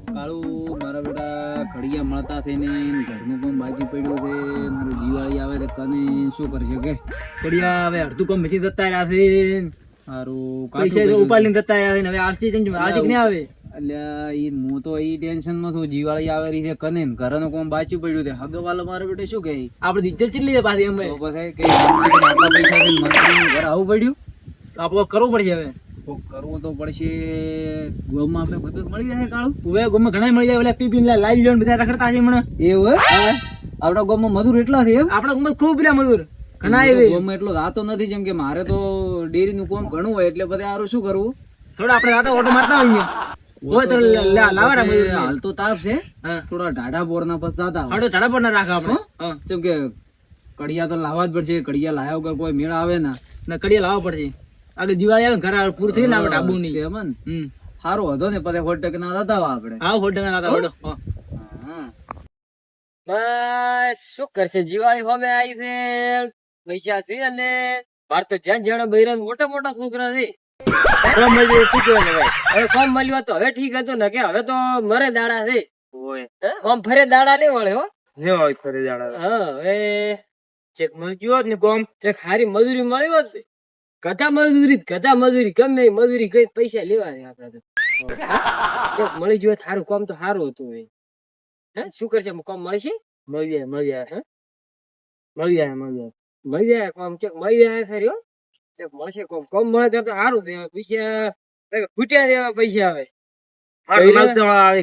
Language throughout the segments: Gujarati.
કાળું મારા બેટા ઘડિયા મળતા થઈને ઘરનું કામ બાકી પડ્યું છે. મારું દિવાળી આવે તો કને શું કરશે કે ઘડિયા હવે અડધું કામ બચી જતા રહ્યા છે. મારું પૈસા ઉપાડીને જતા રહ્યા છે. હવે આરસી આર્થિક નહીં આવે એટલે હું તો એ ટેન્શન માં છું. દિવાળી આવે રહી છે કને ઘરનું કામ બાકી પડ્યું છે. હગવાલો મારા બેટા શું કહે આપણે ઇજ્જત કેટલી છે પાછી અમે આટલા પૈસા ઘર આવું પડ્યું આપણે કરવું પડશે. હવે કરવું તો પડશે. ગોમાં આપણે બધું મળી જાય કાળું. હવે ગોમાં ઘણા મળી જાય. ઓલા પીપી લાવી લો બધા રખડતા છે હમણાં. એવું આપડા ગોમાં મજૂર એટલા છે એમ? આપડા ગોમાં ખૂબ રહ્યા મજૂર ઘણા ગોમાં એટલો રાતો નથી. જેમ કે મારે તો ડેરી નું કામ ઘણું હોય એટલે બધા સારું શું કરવું થોડા આપણે રાતો ઓટો મારતા હોઈએ. હાલ તો તાપ છે થોડા ઢાઢા બોર ના પછી ઢાઢા બોર ના રાખે આપણે. જેમ કે કડિયા તો લાવવા જ પડશે. કડિયા લાવ્યા વગર કોઈ મેળા આવે ના કડિયા લાવવા પડશે. આગળ દિવાળી આવે ઘર પૂરું થઈ ને ડાબુ ની એમ સારો હતો ને પછી 100% ના હતા આપડે. હા 100% ના હતા. બસ શું કરશે દિવાળી હોમે આવી છે. પૈસા છે અને બાર તો જ્યાં જ્યાં બૈરા મોટા મોટા છોકરા છે. હવે ફોર્મ મળ્યું તો હવે ઠીક હતું ને કે હવે તો મરે દાડા છે. ફોર્મ ફરે દાડા નહીં મળે હો. ફરે દાડા હા એ ચેક મળ્યું હોત ને કોમ ચેક સારી મજૂરી મળી હોત. કથા મજૂરી ગમે મજૂરી કઈ પૈસા લેવા છે આપડે તો મળી ગયો સારું કામ તો સારું હતું. હે શું કરશે કામ મળશે? મળી જાય કામ ચેક મળી જાય ખરી હો. ચેક મળશે કામ મળે તો સારું છે. પૈસા ફૂટ્યા દેવા પૈસા આવે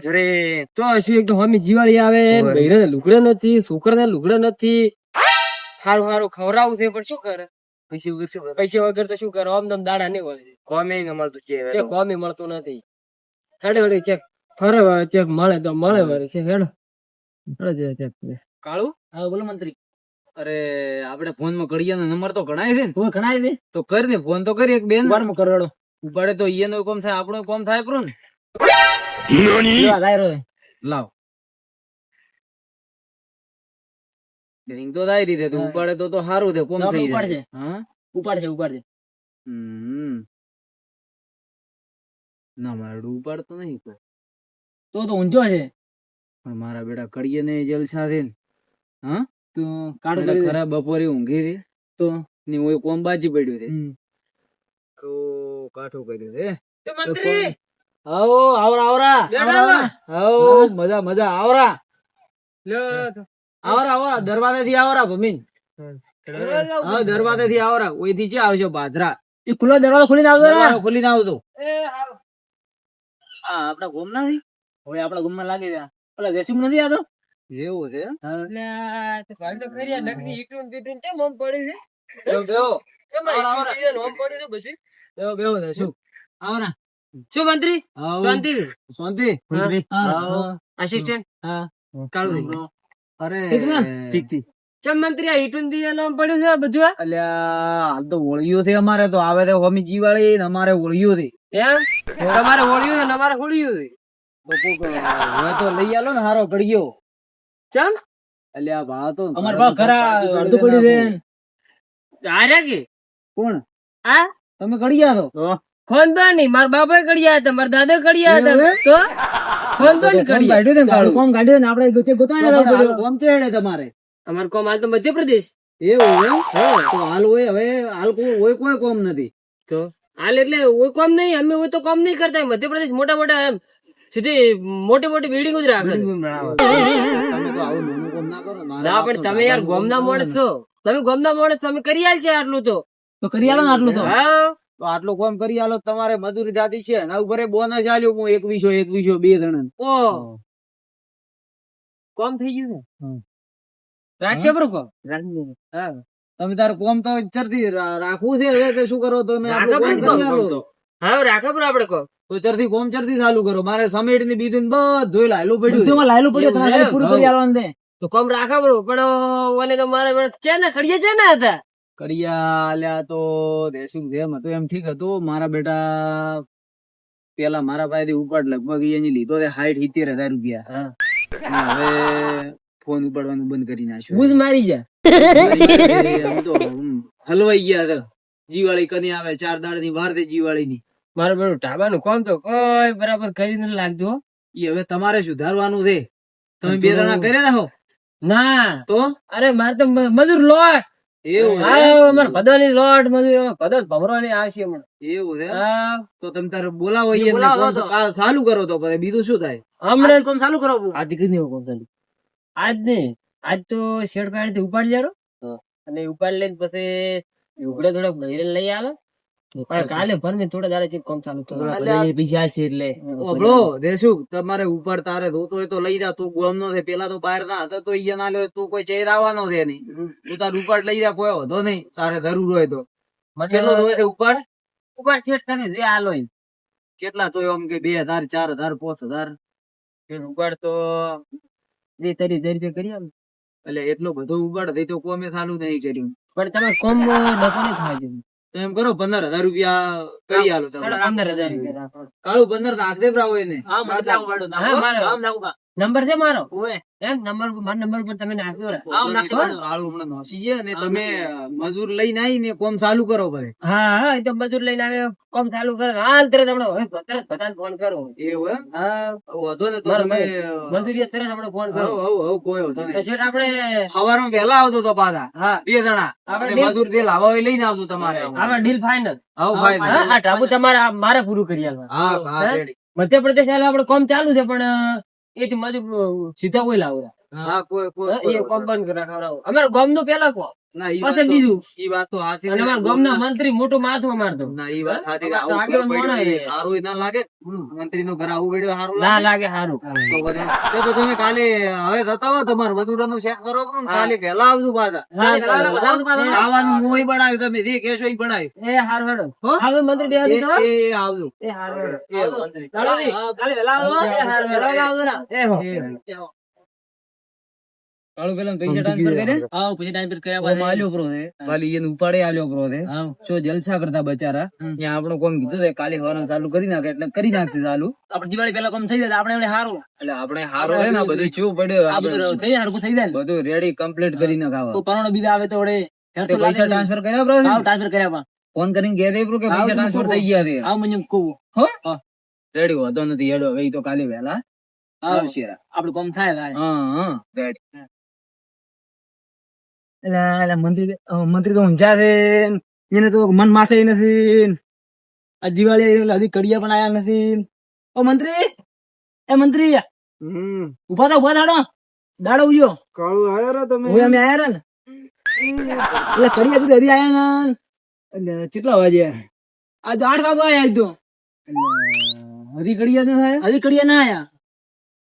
ઘરે તો શું એક તો હમી દિવાળી આવે બૈરાને લુગડા નથી છોકરાને લુગડા નથી. સારું સારું ખવડાવું છે પણ શું કરે પૈસા વગર તો શું કરો આમ તમ દાડા નહીં મળે. કોમે મળતું છે કોમે મળતું નથી. હેડે હેડે ચેક ફરે ચેક મળે તો મળે વળી છે. હેડો કાળુ. હા બોલો મંત્રી. અરે આપડે ફોન માં કડિયા નંબર તો ગણાય છે ને? ગણાય છે તો કરી દે ફોન તો કરી એક બેન માં કરવાડો ઉપાડે તો ઈ નો કોમ થાય આપણો કોમ થાય પ્રો ને. લાવ રિંગ તો થાય રીતે તું ઉપાડે તો સારું છે કોમ થઈ જાય. હા ઉપાડશે ના મારું ઉપાડતો નહીં તો ઊંઝો છે પણ મારા બેટા કડીએ ને જલસા છે. હા તો કાઢો ખરાબ બપોરે ઊંઘી હતી તો ની કોમ બાજી પડ્યું છે તો કાઠું કર્યું છે. મંત્રી આવો આવરા મજા આવરા આવરા દરવાજા થી આવરા ભમીન. હા દરવાજા થી આવરા ઓયથી છે આવજો ભાદરા એ ખુલ્લો દરવાજો ખોલીને આવજો. હા આપડા ગોમ ના હવે આપડા ગોમ માં લાગી જાય પેલા દેશી નથી આતો એવું છે. શું મંત્રી શાંતિ આસિસ્ટન્ટ અરે ઠીક ચમ મંત્રી આ ઈટુન દી નામ પડ્યું છે બધું. અલ્યા હાલ તો હોળીઓ થી અમારે તો આવે તો હોમી જીવાળી ને અમારે હોળીઓ થી એમ તમારે હોળીઓ છે ને અમારે હોળીઓ થી હવે તો લઈ આલો ને હારો કડિયો. ચમ અલ્યા ભા તો અમાર ભા ખરા અડધું પડી છે આર્યા કે કોણ આ તમે કડિયા છો ખોનદાની માર બાપા કડિયા હતા માર દાદા કડિયા હતા તો ખોનદાની કડિયા કોમ કાઢ્યો ને આપણે ગોતે ગોતાયા કોમ છે હેડે તમારે. અમાર કોમ હાલ તો મધ્યપ્રદેશ એવું તો હાલ હોય હવે હાલ કોઈ કોમ નથી તો હાલ એટલે કોઈ કોમ નહીં અમે તો કોમ નહીં કરતા. મધ્યપ્રદેશ મોટા મોટા એમ સીધી મોટી મોટી બિલ્ડિંગ જ રાખે. તમે તો આવું નાનું કામ ના કરો ના પણ તમે યાર ગોમના મોણસ છો. તમે ગોમના મોણસ છો અમે કરી આલ છે આટલું તો કરી આલો ને આટલું તો હા તો આટલું કામ કરી આલો. તમારે મજૂરી જાતી છે ને ઉપર બોનસ આલ્યો હું 2100 બે જણા ઓ કોમ થઈ ગયું ને રાખશે બરો કોમ હા તમે તારું કોમ તો ચરતી રાખવું છે હવે કે શું કરો તમે હા રાખો બરો આપડે કોમ તો ચરતી કોમ ચરતી ચાલુ કરો. મારે સમેટ ની બીજી બધું લાયલું પડ્યું તમારે પૂરું કરી આલવાનું દે તો કોમ રાખો બરો પણ ઓને તો મારે છે ને ખડીએ છે ને હતા કડિયા આલ્યા તો દેશું જેમ હતું એમ ઠીક હતું. મારા બેટા પેલા મારા પાસેથી ઉપાડ લગભગ એની લીધો 60-70 રૂપિયા હવે ફોન ઉપાડવાનું બંધ કરી નાખ્યું. બુઝ મારી જા તો હલવાઈ ગયા છે. જીવાળી કદી આવે 4 દાડા ની વાર જીવાળી ની. મારું બેટું ઢાબાનું કામ તો કોઈ બરાબર કરી નથી લાગતું. ઈ હવે તમારે સુધારવાનું છે. તમે 2 જણા કરી નાખો. ના તો અરે મારે તો મજૂર લોટ એવું છે? હા અમારે ભદોની લોટ મજૂર ભદો ભમરોની આવશે હમણાં. એવું છે? હા તો તમે તારે બોલાવો ઈ એમને કોમ ચાલુ કરો તો પછી બીજું શું થાય? હમણાં કોમ ચાલુ કરો. આજ કીધું એવું કોમ ચાલુ. આજ નહીં આજ તો શેડ કાઢી ઉપાડી જારો અને ઉપાડી લઈને પછી ઉઘડે થોડોક બહેરે લઈ આવે કાલે ભરને થોડા દાડા કોમ ચાલુ થયું પૈસા છે એટલે ઓબળો દેશું તમારે ઉપર તારે ધોતો હોય તો લઈ જા. તું ગોમ નો છે પેલા તો બહાર ના હતા તો ઈ ના લે તું કોઈ ચેર આવવાનો છે નહીં. તું તાર ઉપર લઈ જા કોઈ વધો નહીં તારે જરૂર હોય તો. કેટલો ધોવે છે ઉપર? ઉપર છેટ તમે જે હાલો ઈ. કેટલા તો આમ કે 2000 4000 5000 ઉપાડ તો 2-3 હજાર રૂપિયા કરી આલો. એટલે એટલો બધો ઉપાડ દઈ તો કોમે ચાલુ નહીં કર્યું. પણ તમે કોમ ડકો નહીં થાય છે. તો એમ કરો 15000 રૂપિયા કરી આલો તમે. 15,000 રૂપિયા રાખો. કાળું 15 નાખ દે બ્રાવો એને. હા, મારો નંબર છે મારો એમ નંબર મારા નંબર પર તમે નાખ્યો રે. કાળું હમણાં નોસી છે ને તમે મજૂર લઈને આવીને કોમ ચાલુ કરો ભાઈ. હા એ તો મજૂર લઈને આવે કોમ ચાલુ કરે હાલ તરત હમણાં તરત બધાને ફોન કરો. એવું એમ? હા વધો ને તો મારો તમે મજૂરી તરત હમણાં ફોન કરો. હવ કોઈ વધો તો નહીં. શેઠ આપણે સવારમાં વહેલા આવતો તો પાછા. હા 2 જણા આપણે અને મજૂર તે લાવવા હોય લઈને આવતું તમારે. આપણે ડીલ ફાઇનલ. હવ ભાઈ આ ટાપુ તમારે મારે પૂરું કરી આલવાનું. હા હા રેડી. મધ્યપ્રદેશ હાલ આપણે કોમ ચાલુ છે પણ એ થી મજૂર સીધા કોઈ લાવરા હા કોઈ એ કોમ બંધ કરી રાખાવરાવો. અમારા ગામ નું પેલા કો ના ઈ પછી બીજું ઈ વાત તો હાથી અને અમારા ગામ ના મંત્રી મોટું માથું મારતો ના ઈ વાત હાથી તો આવું આગળ કોઈ મોણા પડ્યું છે. સારું ના લાગે. મંત્રી નું ઘર આવું પડ્યું સારું ના લાગે લાગે સારું. તો બધા તો તમે કાલે હવે જતા હો તમારે મજૂરોનું ચેક કરો ને કાલે વહેલા આવજો પાછા. ખાવાનું મોય બનાવ્યું તમે જે કહેશો ઈ બનાવ્યું. એ હાર હેડો હવે મંત્રી બે હતી તો એ આવજો. એ હાર હેડો એ કાલે વહેલા આવજો. એ હાર વહેલા આવજો ને. એ હો. કાળુ પેલા પૈસા ટ્રાન્સફર કરે આવ પછી ટાઈમ પર કર્યા ઓમ આલ્યો પ્રો છે ખાલી એને ઉપાડે આલ્યો પ્રો છે જો જલસા કરતા બચારા ત્યાં આપણો કોમ કીધું છે કાલે હવાનું ચાલુ કરી નાખે એટલે કરી નાખશે ચાલુ. આપણે દિવાળી પેલા કોમ થઈ જાય આપણે એવડે હારું એટલે આપણે હારો હે ને આ બધું ચેવું પડ્યું આ બધું થઈ હારું થઈ જાય બધું રેડી કમ્પ્લીટ કરી નાખાવા. તો પરોણો બીજા આવે તો વડે તે પૈસા ટ્રાન્સફર કર્યા પ્રો આવ ટ્રાન્સફર કર્યા પણ ફોન કરીને કહે દે પ્રો કે પૈસા ટ્રાન્સફર થઈ ગયા છે. આવ મને કહું હો રેડી હોતો નથી હેડો હવે ઈ તો કાલે વહેલા આવશે. આપણું કોમ થાય હા રેડી. એટલે મંત્રી તો ઊંઝા છે એને તો મન માથે નથી. આ દિવાળી હજી કડિયા પણ આયા નથી. ઓ મંત્રી એ મંત્રી ઉભા દાડો દાડો ઉયો કાળું આયા રે તમે ઓય અમે આયા રે ને એટલે કડિયા કીધું હજી આયા ને એટલે કેટલા વાગે આજ 8 વાગે આયા આજ તો હજી કડિયા ન થાય હજી કડિયા ના આયા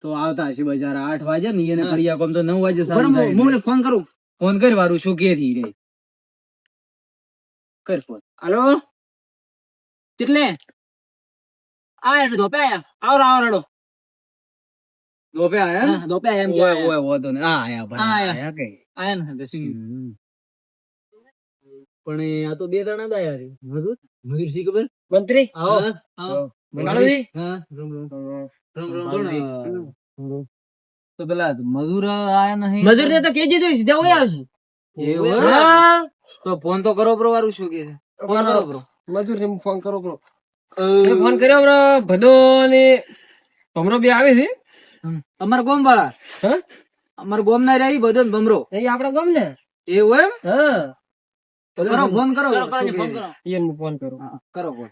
તો આવતા હશે બજારા 8 વાગે ને એને કડિયા કોમ તો 9 વાગે સારું થાય. હું ફોન કરું ફોન કર વારું શું કે થી રે કર ફોન. હાલો કેટલે આ એટલે ધોપે આયા આવો રડો ધોપે આયા ધોપે આયા એમ કે ઓય ઓય તો આ આયા ભાઈ આયા કે આયા ને બેસી પણ આ તો 2 જણા જ આયા છે મજૂર શી ખબર મંત્રી આવો કાળુજી હા રોમ તો પેલા મજૂર આયા નહીં મજૂર ને તો કેજી દો સીધા હોય આવશે એવું તો ફોન તો કરો બ્રો વારું શું કે ફોન કરો બ્રો મજૂર ને ફોન કરો બ્રો ફોન કર્યો બ્રો ભદો ને ભમરો બે આવે છે અમાર ગોમ વાળા હા અમાર ગોમ ના રહી બધો ને ભમરો એ આપડા ગામ ને એવું એમ હા કરો ફોન કરો ફોન કરો એને ફોન કરો કરો ફોન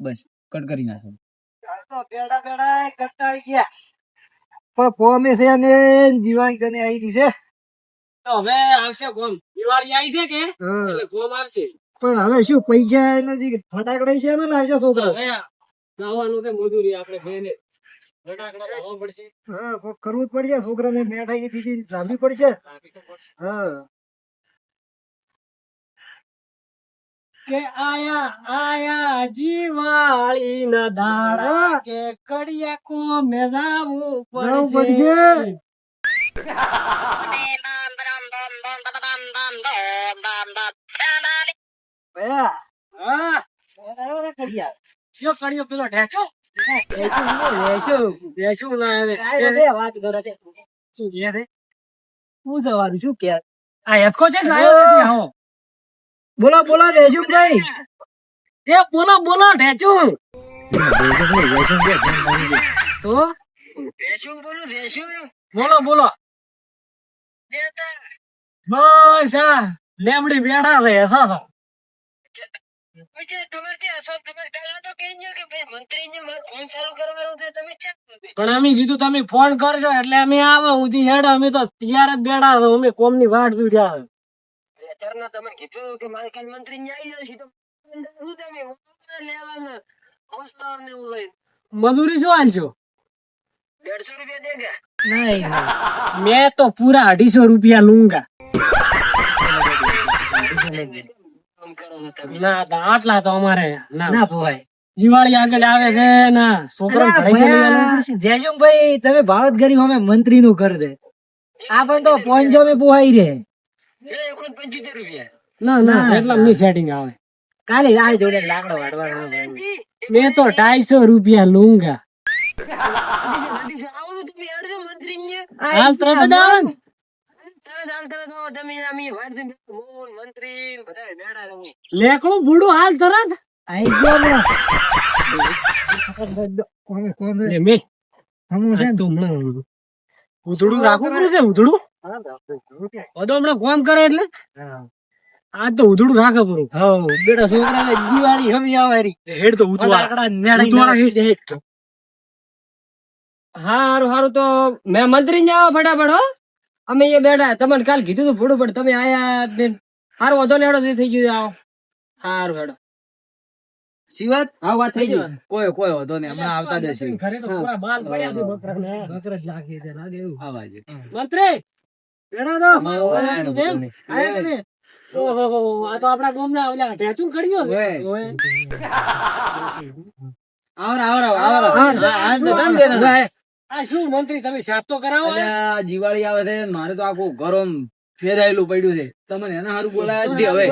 બસ કટ કરી નાખો તો બેડા બેડા કંટાળી ગયા પણ કોમે છે ને દિવાળી કને આવી છે તો હવે આવશે ગોમ દિવાળી આવી છે કે એટલે ગોમ આવશે પણ હવે શું પૈસા નથી ફટાકડા છે ને લાવશે છોકરા હવે ગાવાનું છે મજૂરી આપણે બેને ફટાકડા લાવવા પડશે હા કોક કરવું જ પડશે છોકરાને મેઠાઈ બીજી લાવવી પડશે હા કે આયા આયા દિવાળી ના દાડા કે કડિયા કો મેદાવું પડશે હા કયો કડિયો પેલો ઢેચો દેશું ના વાત કરો શું કે છે હું સવારું શું કે આ હેસકો છે લાયો નથી આવો બોલો બોલો દેશુભાઈ એ બોલો બોલો ઢેચું તો ભેંસું બોલું ભેંસું બોલો બોલો બસ આ લેમડી બેઠા છે હસા છો પણ અમે કીધું તમે ફોન કરશો એટલે અમે આવો ઉધી હેડ અમે તો તૈયાર જ બેઠા છો અમે કોમ ની વાટ જોઈ રહ્યા મજૂરી શું આલશો 150 રૂપિયા દેગા નહીં મેં તો પૂરા 250 રૂપિયા લૂંગા ના તો આટલા તો અમારે ના પોવાય દિવાળી આગળ આવે છે ના છોકરા જેજુભાઈ તમે ભાવત ગરીબ અમે મંત્રી નું કર દે આપણ તો પોંજો મે પોહાઈ રે 75 રૂપિયા ના ના એટલા ની સેટિંગ આવે કાલે આ જોડે લાકડો વાડવાનો મેં તો 250 રૂપિયા લૂંગા હાલ તરત જ આવે ને લેકડું બુડું હાલ તરત આઈ ગયો મે લે મે તું ઉધડું રાખવું પડે ઉધડું બધો હમણાં કોમ કરે એટલે આ તો ઉધડું રાખે પૂરું હો બેટા છોકરા દિવાળી હમી આવારી હેડ તો ઉતવા હેડ હારું હારું તો મેં મંત્રી ને આવો ફટાફટ હો અમે એ બેઠા તમને કાલ કીધું તું ફોડું પણ તમે આયા જ નહીં હારું વધો લેડો થઈ ગયું આવો હારું હેડો શિવત હા વાત થઈ ગઈ કોઈ કોઈ હોતો નહીં હમણાં આવતા જશે ઘરે તો પૂરા બાલ પડ્યા છે બકરાને. બકર જ લાગે છે લાગે એવું આવા છે મંત્રી બેડા તો અમારો વાળો છે એમ? આયા ને ઓહો આ તો આપણા ગામના ઓલા ઢેચું ખડ્યો છે ઓય આવરા આજ તો તમ બે દા આ શું મંત્રી તમે સાફ તો કરાવો અલ્યા દિવાળી આવે છે મારે તો આખું ગરમ ફેરાયેલું પડ્યું છે તમને એના હારું બોલાય જ હવે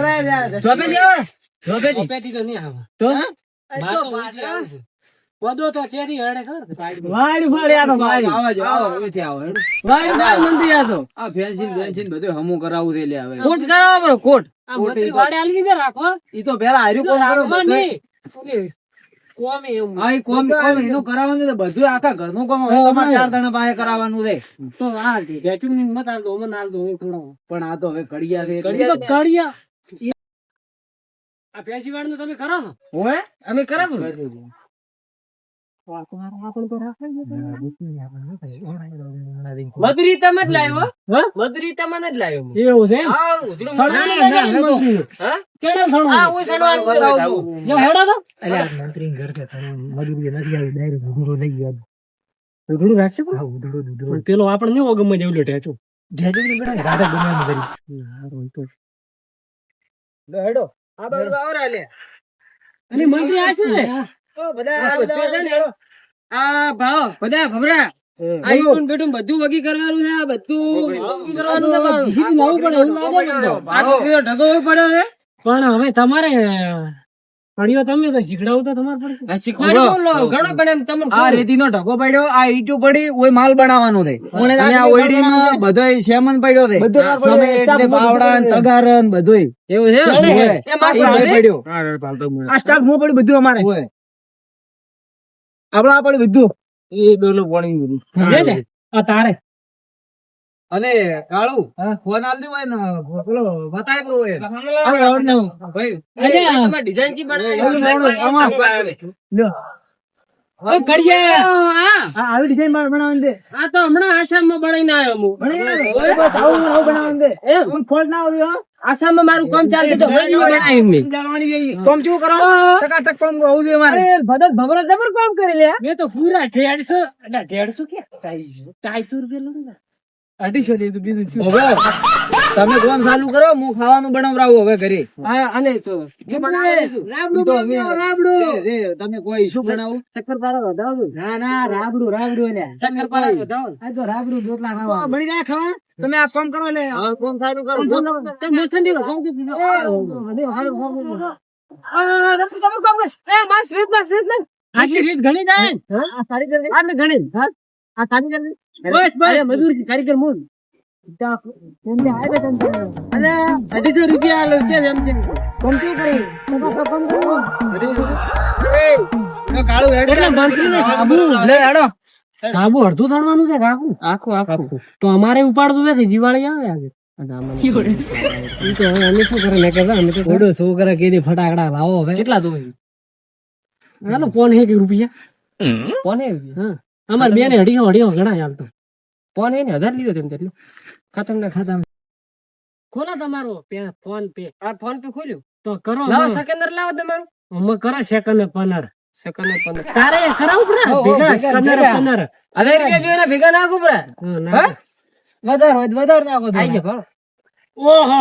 જોપે જાવ જોપે ઓપેથી તો નહીં આવે તો બાર તો ઉજી આવે છે. વધો તો ચેરી હરડે ખબર સાઈડ વાડી ફાડી આ તો વાડી આવાજો આવો એથી આવો વાડી બાર મંત્રી આ તો આ ફેન્સિંગ બધું હમું કરાવું છે લે હવે કોટ કરાવો બરો કોટ આ મંત્રી વાડે આલી દીધે રાખો ઈ તો પેલા હાર્યું કોમ કરો રાખવા બધું નહીં ઓલી કોમે એમ હા ઈ કોમ એનું કરાવવાનું છે બધું આખા ઘરનું કામ હવે તમારે 4 જણા પાસે કરાવવાનું છે તો આ ઢેચું ની મત આલ દો મને આલ દો હું થોડો પણ આ તો હવે કડિયા છે ઈ તો કડિયા આ પેશીવાડ નું તમે કરો છો ઓય અમે કરાવું મધુરી તમે જ લાવ્યો મધુરી તમને જ લાવ્યો એવું છે એમ? હા ઉધડું સડવાનું ના, છે ના, મંત્રી. હા કેડા સડવાનું? આ ઓય સડવાનું બતાવું જો હેડા તો ઉધડું રાખશે પણ પેલો આપણે નહીં ઓગમમાં જેવું ઢેચું હેડો આ બાજુ આવરા લે અને મંત્રી આ શું છે ઓ બધા આ ભાવ બધા ભભરા આ ઈટું બીટું બધું વગી કરવાનું છે આ બધું વગી કરવાનું છે મારું. લાવવું પડે એવું લાગે મને તો. આ તો પેલો ઢગો હોય પડ્યો છે પણ હવે તમારે પડ્યો તમે તો શીખડાવું તો તમારે પડશે શીખવાડી બોલો ઘણો પણ એમ તમને આ રેતીનો ઢગો પડ્યો આ ઈટું પડી ઓય માલ બનાવવાનો છે અને આ ઓયડીમાં બધોય શેમન પડ્યો છે સામે એટલે પાવડા ને તગાર ને બધુંય એવું છે ઓય. એ માલ ઈ ભાઈ પડ્યો આ સ્ટાફ હું પડ્યું બધું અમારે ઓય. આપડે આ પડ્યું બધું એ ડોલો પાણી બધું છે ને આ તારે અને કાળુ ફોન આલ દે હોય ને પેલો બતાય બ્રો એ ભાઈ અલ્યા, તમારે ડિઝાઇન કી ઓલું બનાવી આમાં. ઓ કડિયા આ આ આવી ડિઝાઇન બનાવવાની દે આ તો હમણાં આસામમાં બનાવીને આવ્યો હું બસ આવું આવું બનાવવાનું દે એમ કોઈ ફોલ્ટ ના આવજો હો. આસામમાં મારું કામ ચાલતું તો હમણાં જ બનાવ્યું મેં જાણવાની જઈએ કોમ શું કરો ટકાટક કોમ આવું છે અમારે ભગત ભમરા જબર કામ કરી લે મેં તો પૂરા 150 કે 250 રૂપિયા લઉં ને 250 દે તું બીજું શું હવે તમે કોમ ચાલુ કરો હું ખાવાનું બનાવરાવું હવે ઘરે હા અને તો એ બનાવીશું. ઈ તો હવે- તમે કોઈ શું બનાવો શક્કરપારા વધાવો ના ના રાબડું રાબડું ને શક્કરપારા વધાવો આ તો રાબડું રોટલા ખાવા બળી જાય ખાવા તમે આ કામ કરો લે હવે કોમ ચાલુ કરો તો મોસંદી વધાવો કે બીજો આટલી રીત ઘણી જાય ને? આ સારી કરી આટલી ઘણી હા આ સારી કરી બસ બસ મજૂર કારીગર મૂળ અને 250 રૂપિયા આલો છે એમ તેમ. એટલે મંત્રીને લે હેડો. કાબુ અડધું થણવાનું છે કાકુ આખું તો અમારે ઉપાડતું નથી જીવાળી આવે આજે ઈ તો હવે અમે શું કરે મેં કહેતા અમે તો ઓડો છોકરા કીધી ફટાકડા લાવો હવે. કેટલા તો હાલો પોન હે કે રૂપિયા પોને હા અમાર બેને હડીઓ ઘણા હાલ તો પોન હે ને 1000 લીધો તેમ તેટલું ખાતા ખોલા તમારો ફોન પે આ ફોન પે ખોલ્યો તો કરો લાવો સેકન્ડર લાવો તમારું અમે કરો સેકન્ડ પનર તારે કરાવું પડે ભેગા સેકન્ડર પનર અરે રૂપિયા ભેગા નાખું પડે હા વધારે નાખો તો. આઈ ગયો ઓહો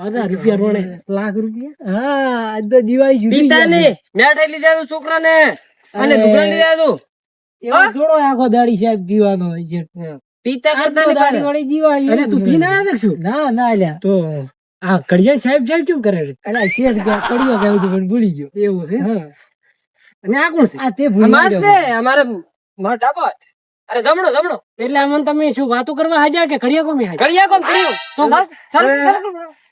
1000 રૂપિયા રોણે લાખ રૂપિયા હા આજ તો દિવાળી જુદી પિતા ને મેઠાઈ લીધા તું છોકરાને અને ઢુકડા લીધા તું એવો થોડો આખો દાડી સાહેબ પીવાનો હોય છે. પિતા આજ કરતા તો ને દાડી વાળી દિવાળી અરે તું પી ના દેખશું ના ના લ્યા તો આ કડિયા સાહેબ કેમ કરે છે અલા શેઠ ગયા કડિયો કહ્યું તું પણ ભૂલી ગયો. એવું છે હા અને આ કોણ છે આ તે ભૂલી ગયો. અમારે મારો ટાપો અરે જમણો એટલે આમાં તમે શું વાતો કરવા હાજ્યા કે કડિયા કોમી હાજ્યા કડિયા કોમ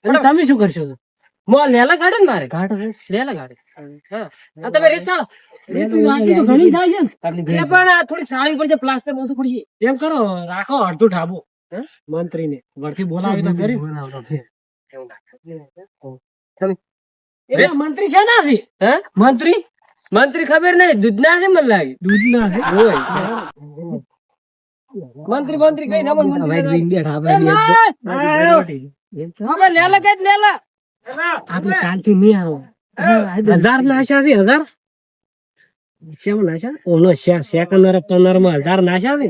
તો તમે શું કરશો તો મો લેલા ગાડે ને મારે લેલા ગાડે હા આ તમે રીત ચાલો આટલી તો ઘણી થાય છે ને એટલે પણ આ થોડી સાળી પડશે પ્લાસ્ટર ઓછું પડશે એમ કરો રાખો અડધું ઢાબો મંત્રીને વળથી બોલાવી તો કરી એટલે મંત્રી છે ના છે મંત્રી ખબર નહીં દૂધ ના છે મને લાગે દૂધ ના છે મંત્રી કઈ ના આપણે લેલા કઈ લેલા આપણે કાલથી નહીં આવો 1000 નાશા છે 1000 શેમ નાશા ઓનો સેકન્ડર 15 માં 1000 નાશા છે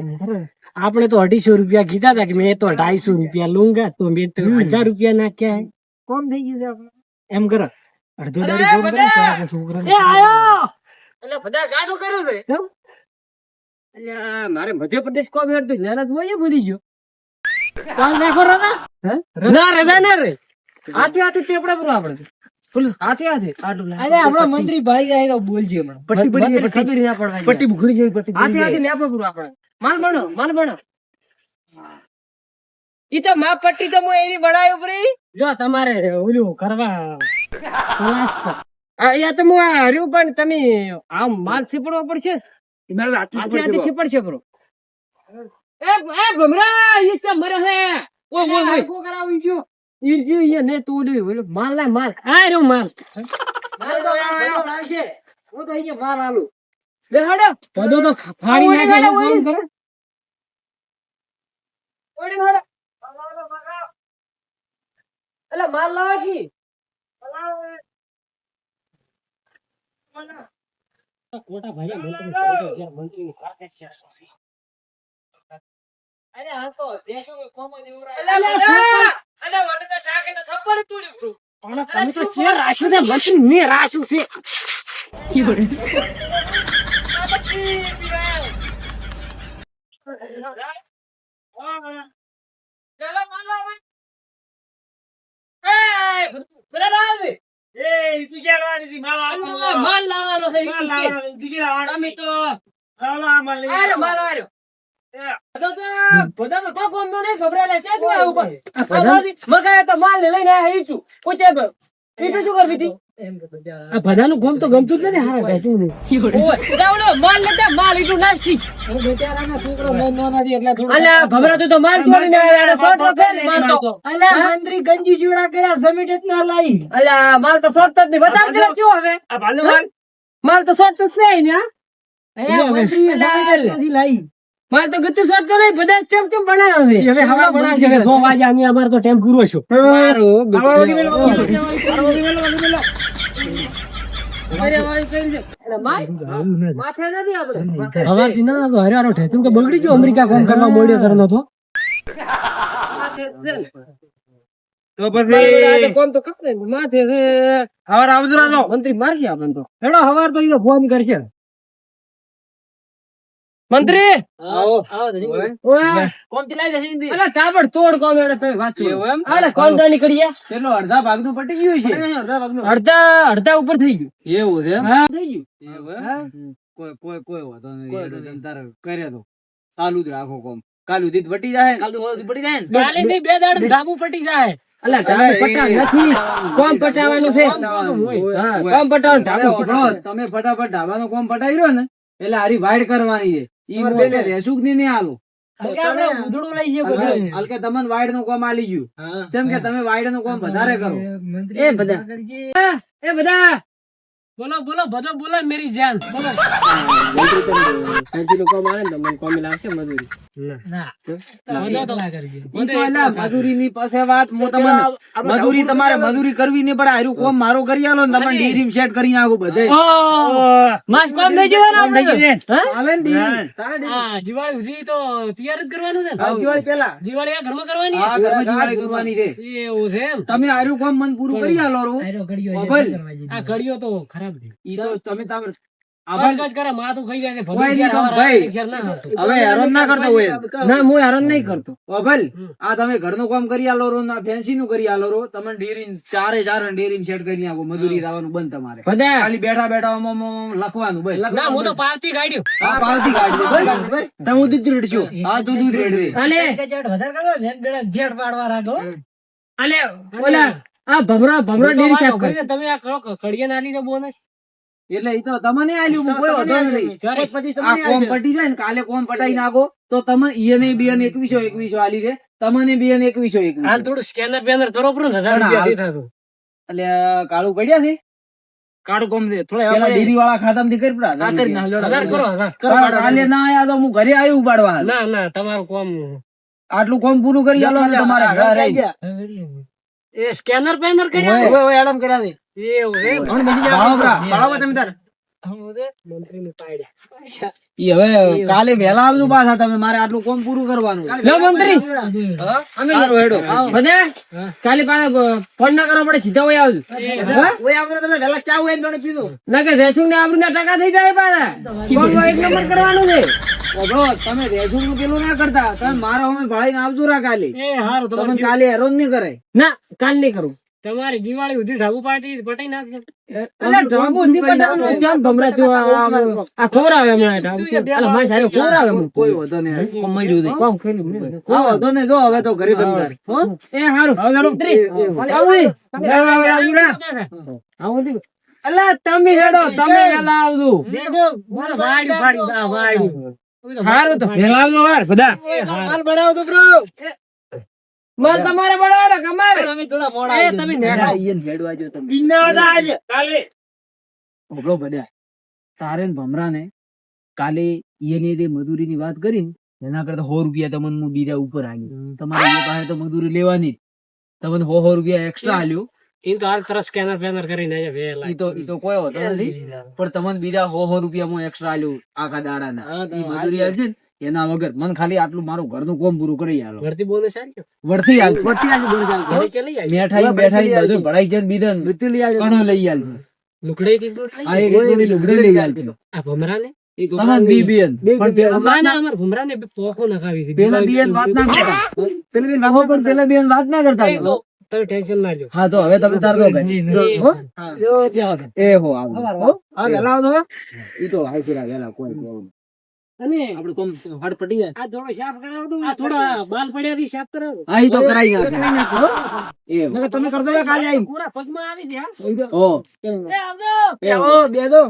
આપણે તો 250 રૂપિયા કીધા હતા કે મેં તો 250 રૂપિયા લઉંગા તો મેં તો 1000 રૂપિયા નાખ્યા હે કોમ થઈ ગયું છે આપણે. એમ કરો અડધો અરે દાડી ફોન બધા! કરો કે છોકરાને એ આયો એટલે બધા ગાડો કર્યો છે અલ્યા મારે મધ્યપ્રદેશ કોમ હેડતું લેલા તો ભૂલી ગયો કોણ રાખો રદા ના રદા ના રે હાથે ટેપડા પર આપણે હાથે આટલું અરે આપણા મંત્રી ભાઈ જાય તો બોલજે હમણાં. પટ્ટી પડી ખબર ના પડવા પટ્ટી ભૂખડી જેવી પટ્ટી હાથે લેપા પર આપણે માલ બનો ઈ તો માં પટ્ટી તો હું એની બનાવ્યો પરી જો તમારે ઓલું કરવા અહીંયા તો હું આ હર્યું પણ તમે આમ માલ છીપડવો પડશે હાથે છીપડશે બરો એ ભમરા ઈ તો મરે હે ઓય આખો કરાવી ગયો. ઈ ને તું ઓલું માલ ના માલ આ રહ્યો માલ માલ તો બધો લાવશે. હું તો અહીંયા માલ આલું. બેહાડો બધો તો ફાડી નાખે કામ કરે ઓડી મારો એલા માલ લાવા કી કોટા ભાઈ મંત્રી ની પાસે છે અરે આ તો દેશો કોમ જ એવું રાખે. અલે વડે તો શાકે ન થપ્પડ તોડ્યું બ્રો પણ તમે તો ચેર રાખ્યું છે મંત્રી ને રાખ્યું છે માલ લાવવાનો છે અમે તો અરે માલ આવ્યો બધા તો કોમ નો નહીં ખબરેલા છે તું આ ઉપર મગાય તો માલ લઈને આવી છું પોતે પીટું શું કરવી હતી આ બધાનું ગમ તો ગમતું જ નથી હારા ગાતું નહીં ઓય દાવડો માલ લેતા માલ ઈટું નાસ્તી બેચારાના છોકરો બંધો નથી એટલે થોડું અલ્યા ભભરાતું તો માલ ચોરીને આયા શોર્ટ તો છે માલ તો અલ્યા મંત્રી ગંજી ચૂડા કર્યા સમિટ જ ના લાઈ. અલ્યા માલ તો શોર્ટ જ નહીં બતાવ દે શું હવે આ ભાલો માલ તો શોર્ટ તો છે ને અલ્યા મંત્રી સમિટ નથી લાઈ. માલ તો ગતું શોર્ટ તો નહીં બધા ચમ બનાવ્યો છે હવે હવા બનાવશે હવે 100 વાગે અમે અમાર તો ટાઈમ પૂરો છે. બગડી ગયો અમેરિકા કોમ કરવા મોડ્યો કરનો તો તો પછી કોમ તો કરે માથે છે હવાર આવજો રાજો. મંત્રી મારશે આપણને તો હેડો હવાર તો ઈ તો ફોન કરશે. મંત્રી ઓય કોમ થી લાઈ જશે હિન્દી. અરે તાબડ તોડ કોમ એડે તમે વાંચો એવું એમ? અરે કોમ તો નીકળીએ કેટલો અડધા ભાગનું પટી ગયું છે. અડધા ભાગનું અડધા ઉપર થઈ ગયું એવું છે એમ? હા થઈ ગયું એવું એમ? કોઈ વાંધો નહીં. તારે કરે તો ચાલુ જ રાખો કોમ. કાલ સુધી વટી જાય કાલ સુધી પટી જાય ને કાલે નહીં, 2 દાડા ધાબુ પટી જાય. અલા ધાબુ પટાવ નથી, કોમ પટાવવાનું છે. હા, કોમ પટાવવાનું ધાબુ પટાવવાનું. તમે ફટાફટ ઢાબાનું કોમ પટાવી રહ્યો ને એટલે હારી વાઈડ કરવાની છે ઈ મોટે રેસુક ની નહીં આલું હલકે તમને વાઈડ નું કોમ આલી ગયું કેમ કે તમે વાઈડ નું કોમ વધારે કરો એ બધા બોલો બોલો બધો બોલો મેરી જાન બોલો. પેન્સિલ કોમ આવે ને તો મને કોમી લાગશે મજૂરી. મજૂરી ની પાસે વાત હું તમને મજૂરી તમારે મજૂરી કરવી નહીં પડે હારું કોમ મારો કરી આલો ને તમે ડેરી સેટ કરી નાખો બધે માસ કોમ થઈ ગયો ને આપણે હાલે ને ડેરી. હા, દિવાળી સુધી તો તૈયાર જ કરવાનું છે ને. દિવાળી પેલા દિવાળી આ ઘરમાં કરવાની હા ઘરમાં દિવાળી કરવાની છે એવું છે એમ. તમે હારું કોમ મન પૂરું કરી આલો રો અભલ આ ઘડીઓ તો ખરાબ છે. ઈ તો તમે તમે કાજ કરે માથું ખાઈ જાય ને કોઈ નહીં તો ભાઈ હવે હેરાન ના કરતો હોય ના હું હેરાન નહીં કરતો. અભલ આ તમે ઘરનું કામ કરી આલો રો ના ફેન્સી નું કરી આલો રો તમે ડેરી ચારે ડેરી સેટ કરી નાખો મજૂરી દાવાનું બંધ તમારે બધા ખાલી બેઠા બેઠા લખવાનું બસ ના હું તો પાલતી કાઢ્યું. હા પાવતી કાઢી દે બસ તમે દૂધ રેડશો હા તું દૂધ રેડ દે અને ઓલા આ ભમરા ડેરી સાફ કરે તમે આ કરો કડિયા ના લીધે બોનસ એટલે ઈ તો તમને આલ્યું કોઈ વાંધો નથી આ કોમ પટી જાય ને કાલે કોમ પટાઈ નાખો તો તમે ઈને બેન 2100 આલી દે તમને બેન 2100 હાલ થોડું સ્કેનર બેનર કરો પ્રો ને 1000 રૂપિયા દે થાતું. એટલે કાળું પડ્યા છે કાળું કોમ દે થોડા પેલા ડેરી વાળા ખાતા માંથી કરી પડા કરી નાખજો 1000 કરો 1000 કાલે ના આયા તો હું ઘરે આવ્યું ઉપાડવા ના ના તમારું કોમ આટલું કોમ પૂરું કરી આલો ને તમારે ઘરે રહી એ સ્કેનર બેનર કર્યા ઓય ઓય એડમ કર્યા દે એવું છે. બાળો તમે તાર મંત્રી નું પાડ્યા ઈ હવે કાલે વહેલા આવજો પાછા તમે મારે આટલું કોમ પૂરું કરવાનું લો મંત્રી સારું હેડો બધા કાલે પાછા ફોન ના કરવો પડે સીધા હોય આવજો. ઓય આવજો તમે વહેલા ચા હોય ને પીધું ના કે રેસું ને આબરૂ ના ટકા થઈ જાય પાછા કોમ 1 નંબર કરવાનું છે. ઓબળો તમે રેસું નું પેલું ના કરતા તમે મારા અમે ભાળીને આવજો રા કાલે એ હારું તમે કાલે હેરોન નહીં કરે ના કાલ નહીં કરું. તમારી દિવાળી સુધી ઢાબુ પાર્ટી પટાઈ નાખજો. કોઈ વાંધો નહીં કમાઈ રહ્યું છે. કોઈ વાંધો નહીં જો હવે તો ઘરે તમતાર એ હારું અલા તમે હેડો તમે વેલા આવજો. હારું તો વેલા આવજો બધા બનાવો તો બ્રો માર તમારે બડાવો કમારે અમે થોડા મોડા એ તમે નેડા ઈયન હેડવા જો તમે બિન્નાડા આજે કાલે ઓબળો બડ્યા તારે ને ભમરાને કાલે ઈયની જે મજૂરીની વાત કરી ને એના કરતા 100 રૂપિયા તમને હું બીજા ઉપર આલ્યું તમારે એ પાસે તો મજૂરી લેવાની જ. તમને 100 રૂપિયા એક્સ્ટ્રા આલ્યું ઈન તો હાલ તરત સ્કેનર પેનર કરીને આયા વેલા ઈ તો કોઈ હોતો નથી પણ તમને બીજા 100 રૂપિયા હું એક્સ્ટ્રા આલ્યું આખા દાડાના ઈ મજૂરી આલશે ને એના વગર મને ખાલી આટલું મારું ઘરનું કોમ પૂરું કરી આલો ભરતી બોનસ આલ્યો વળતી આલ બોલ ચાલ ઘરે કે લઈ આવી મેઠાઈ બેઠાઈ બધું ભળાઈ જાય બીદન મૃત્યુ લઈ આલ કણો લઈ આલ લુકડે કી દોટ લઈ આ એક જોડી લુગડી લઈ આલ આ ભમરાને તમાર બીબીએન પણ પેલા ના અમાર ભમરાને પોકો નખાવી દીધી પેલા બીએન વાત ના કરતા પેલા બીએન વાત પણ પેલા બીએન વાત ના કરતા એ તો તમે ટેન્શન ના લ્યો. હા તો હવે તમે તાર દો હો એ હો આવો આ ગલાવ દો ઈ તો હાઈ ફેરા ગેલા કોઈ કેવું અને આપણે કોમ હડ પટી જાય આ થોડો સાફ કરાવો તો આ થોડા બાલ પડ્યા થી સાફ કરાવો. હા ઈ તો કરાઈ નાખો એ તમે કર દો કાલે આવી પૂરા પગમાં આવી ગયા ઓ એ આવજો બે દો